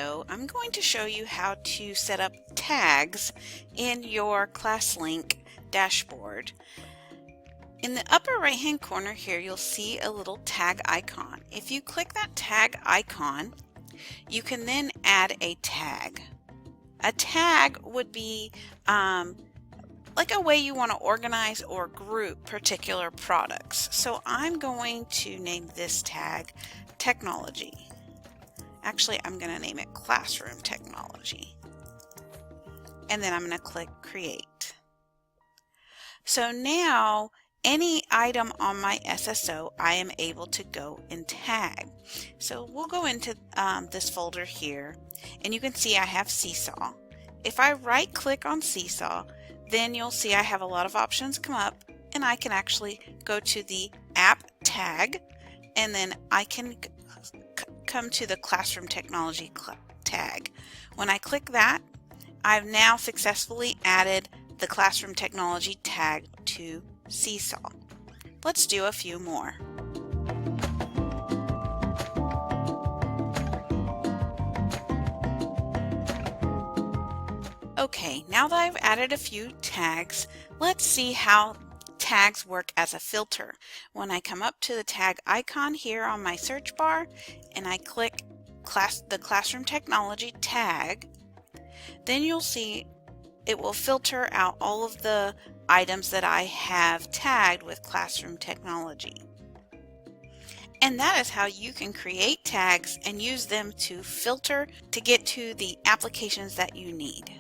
video, I'm going to show you how to set up tags in your Classlink dashboard. In the upper right hand corner here, you'll see a little tag icon. If you click that tag icon, you can then add a tag. A tag would be like a way you want to organize or group particular products. So I'm going to name this tag Technology. Actually, I'm going to name it Classroom Technology. And then I'm going to click Create. So now any item on my SSO I am able to go and tag. So we'll go into this folder here, and you can see I have Seesaw. If I right click on Seesaw, then you'll see I have a lot of options come up, and I can actually go to the app tag, and then I can come to the Classroom Technology tag. When I click that, I've now successfully added the Classroom Technology tag to Seesaw. Let's do a few more. Okay, now that I've added a few tags, let's see how tags work as a filter. When I come up to the tag icon here on my search bar and I click the Classroom Technology tag, then you'll see it will filter out all of the items that I have tagged with Classroom Technology. And that is how you can create tags and use them to filter to get to the applications that you need.